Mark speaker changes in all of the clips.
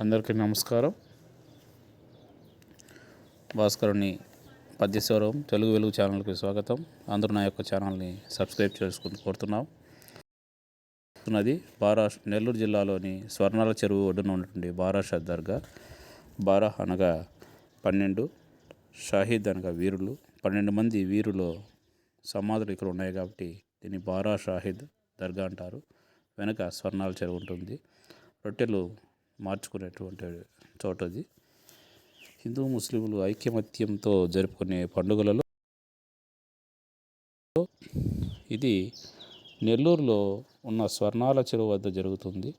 Speaker 1: అందరికీ నమస్కారం. భాస్కరుని పద్యస్వరం తెలుగు వెలుగు ఛానల్కి స్వాగతం. అందరూ నా యొక్క ఛానల్ని సబ్స్క్రైబ్ చేసుకుంటూ కోరుతున్నాం. నెల్లూరు జిల్లాలోని స్వర్ణాల చెరువు ఒడ్డున ఉన్నటువంటి బారాషా దర్గా. బారా అనగా 12, షాహీద్ అనగా వీరులు. 12 మంది వీరులు సమాధులు ఇక్కడ ఉన్నాయి కాబట్టి దీన్ని బారా షాహీద్ దర్గా అంటారు. వెనక స్వర్ణాల చెరువు ఉంటుంది. రొట్టెలు మార్చుకునేటువంటి చోటది. హిందూ ముస్లింలు ఐకమత్యంతో జరుపుకునే పండుగలలో ఇది నెల్లూరులో ఉన్న స్వర్ణాల చెరువు వద్ద జరుగుతుంది.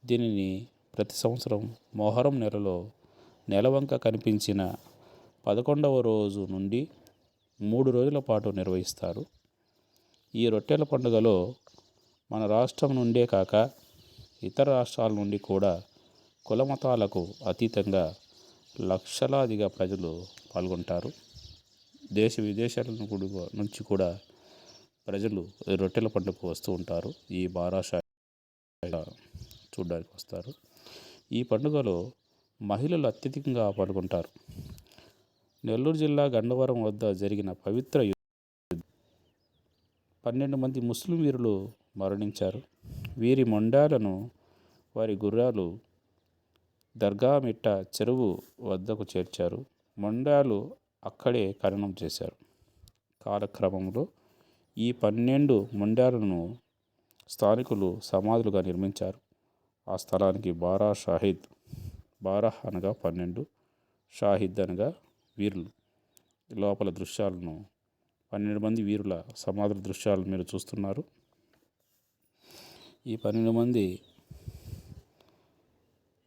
Speaker 1: దీనిని ప్రతి సంవత్సరం మొహరం నెలలో నెలవంక కనిపించిన 11వ రోజు నుండి 3 రోజుల పాటు నిర్వహిస్తారు. ఈ రొట్టెల పండుగలో మన రాష్ట్రం నుండే కాక ఇతర రాష్ట్రాల నుండి కూడా కులమతాలకు అతీతంగా లక్షలాదిగా ప్రజలు పాల్గొంటారు. దేశ విదేశాల నుంచి కూడా ప్రజలు రొట్టెల పండుగకు వస్తూ ఉంటారు. ఈ బారాషా చూడడానికి వస్తారు. ఈ పండుగలో మహిళలు అత్యధికంగా పాల్గొంటారు. నెల్లూరు జిల్లా గన్నవరం వద్ద జరిగిన పవిత్ర 12 మంది ముస్లిం వీరులు మరణించారు. వీరి మొండాలను వారి గుర్రాలు దర్గా మిట్ట చెరువు వద్దకు చేర్చారు. మొండాలు అక్కడే ఖననం చేశారు. కాలక్రమంలో ఈ 12 మొండాలను స్థానికులు సమాధులుగా నిర్మించారు. ఆ స్థలానికి బారా షాహీద్, బారా అనగా 12, షాహిద్ అనగా వీరులు. లోపల దృశ్యాలను 12 మంది వీరుల సమాధుల దృశ్యాలను మీరు చూస్తున్నారు. ఈ 12 మంది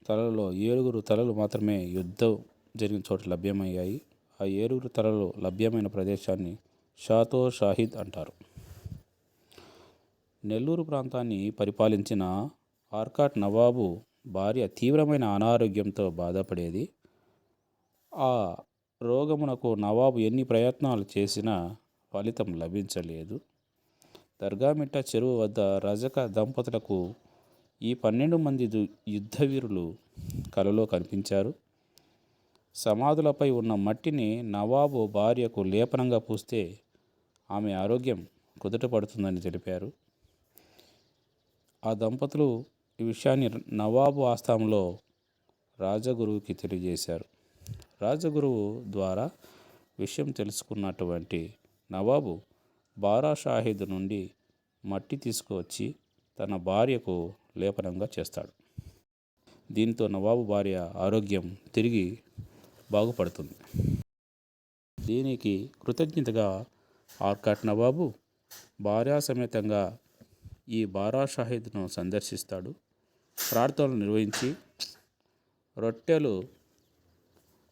Speaker 1: తలలలో 7 తలలు మాత్రమే యుద్ధం జరిగిన చోట లభ్యమయ్యాయి. ఆ 7 తలలు లభ్యమైన ప్రదేశాన్ని షాతో షాహీద్ అంటారు. నెల్లూరు ప్రాంతాన్ని పరిపాలించిన ఆర్కాట్ నవాబు భార్య తీవ్రమైన అనారోగ్యంతో బాధపడేది. ఆ రోగమునకు నవాబు ఎన్ని ప్రయత్నాలు చేసినా ఫలితం లభించలేదు. దర్గామిట్ట చెరువు వద్ద రజక దంపతులకు ఈ 12 మంది యుద్ధవీరులు కలలో కనిపించారు. సమాధులపై ఉన్న మట్టిని నవాబు భార్యకు లేపనంగా పూస్తే ఆమె ఆరోగ్యం కుదుట పడుతుందని తెలిపారు. ఆ దంపతులు ఈ విషయాన్ని నవాబు ఆస్థానంలో రాజగురువుకి తెలియజేశారు. రాజగురువు ద్వారా విషయం తెలుసుకున్నటువంటి నవాబు బారా షాహీద్ నుండి మట్టి తీసుకువచ్చి తన భార్యకు లేపనంగా చేస్తాడు. దీంతో నవాబు భార్య ఆరోగ్యం తిరిగి బాగుపడుతుంది. దీనికి కృతజ్ఞతగా ఆర్కాట్ నవాబు భార్యా సమేతంగా ఈ బారా షాహీద్ను సందర్శిస్తాడు. ప్రార్థనలు నిర్వహించి రొట్టెలు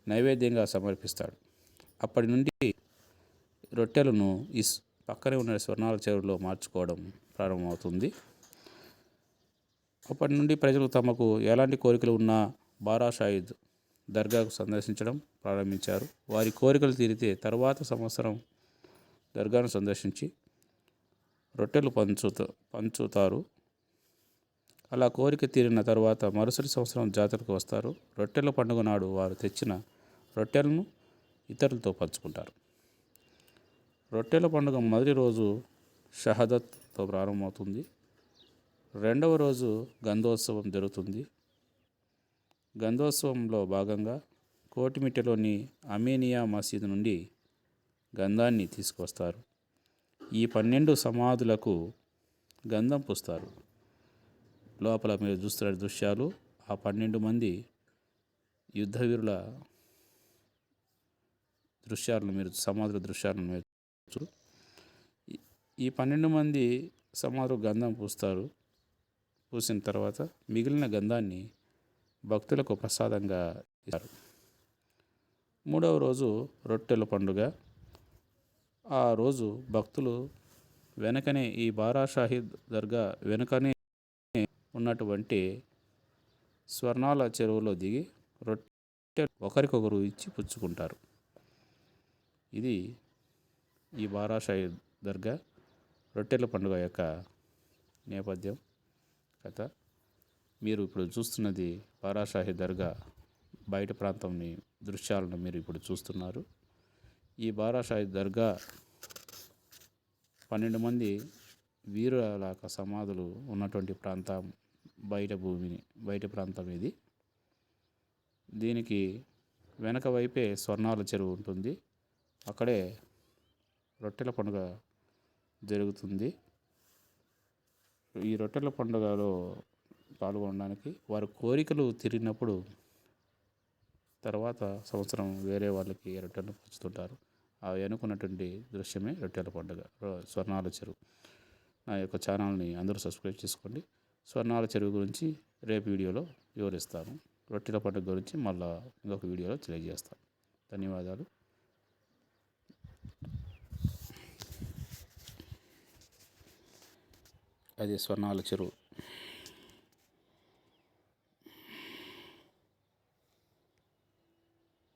Speaker 1: నైవేద్యంగా సమర్పిస్తాడు. అప్పటి నుండి రొట్టెలను పక్కనే ఉన్న స్వర్ణాల చెరువులో మార్చుకోవడం ప్రారంభమవుతుంది. అప్పటి నుండి ప్రజలు తమకు ఎలాంటి కోరికలు ఉన్నా బారా షాహీద్ దర్గాకు సందర్శించడం ప్రారంభించారు. వారి కోరికలు తీరితే తర్వాత సంవత్సరం దర్గాను సందర్శించి రొట్టెలు పంచుతారు. అలా కోరిక తీరిన తర్వాత మరుసటి సంవత్సరం జాతరకు వస్తారు. రొట్టెల పండుగ నాడు వారు తెచ్చిన రొట్టెలను ఇతరులతో పంచుకుంటారు. రొట్టెల పండుగ మొదటి రోజు షహదత్తో ప్రారంభమవుతుంది. రెండవ రోజు గంధోత్సవం జరుగుతుంది. గంధోత్సవంలో భాగంగా కోటిమిట్టలోని అమీనియా మసీదు నుండి గంధాన్ని తీసుకొస్తారు. ఈ 12 సమాధులకు గంధం పూస్తారు. లోపల మీరు చూస్తున్న దృశ్యాలు ఆ 12 మంది యుద్ధవీరుల దృశ్యాలను సమాధుల దృశ్యాలను మీరు ఈ 12 మంది సమాధులు గంధం పూస్తారు. పూసిన తర్వాత మిగిలిన గంధాన్ని భక్తులకు ప్రసాదంగా ఇస్తారు. మూడవ రోజు రొట్టెల పండుగ. ఆ రోజు భక్తులు వెనకనే ఈ బారా షాహీద్ దర్గా వెనుకనే ఉన్నటువంటి స్వర్ణాల చెరువులో దిగి రొట్టె ఒకరికొకరు ఇచ్చి పుచ్చుకుంటారు. ఇది ఈ బారా షాహీద్ దర్గా రొట్టెల పండుగ యొక్క నేపథ్యం కథ. మీరు ఇప్పుడు చూస్తున్నది బారాషాహి దర్గా బయట ప్రాంతంని దృశ్యాలను మీరు ఇప్పుడు చూస్తున్నారు. ఈ బారాషాహి దర్గా 12 మంది వీరుల సమాధులు ఉన్నటువంటి ప్రాంతం, బయట ప్రాంతం ఇది. దీనికి వెనక వైపే స్వర్ణాల చెరువు ఉంటుంది. అక్కడే రొట్టెల పండుగ జరుగుతుంది. ఈ రొట్టెల పండుగలో పాల్గొనడానికి వారి కోరికలు తీరినప్పుడు తర్వాత సంవత్సరం వేరే వాళ్ళకి రొట్టెలు పంచుతుంటారు. అవి అనుకున్నటువంటి దృశ్యమే రొట్టెల పండుగ, స్వర్ణాల చెరువు. నా యొక్క ఛానల్ని అందరూ సబ్స్క్రైబ్ చేసుకోండి. స్వర్ణాల చెరువు గురించి రేపు వీడియోలో వివరిస్తాను. రొట్టెల పండుగ గురించి మళ్ళీ ఇంకొక వీడియోలో తెలియజేస్తాను. ధన్యవాదాలు. అది స్వర్ణాల చెరువు.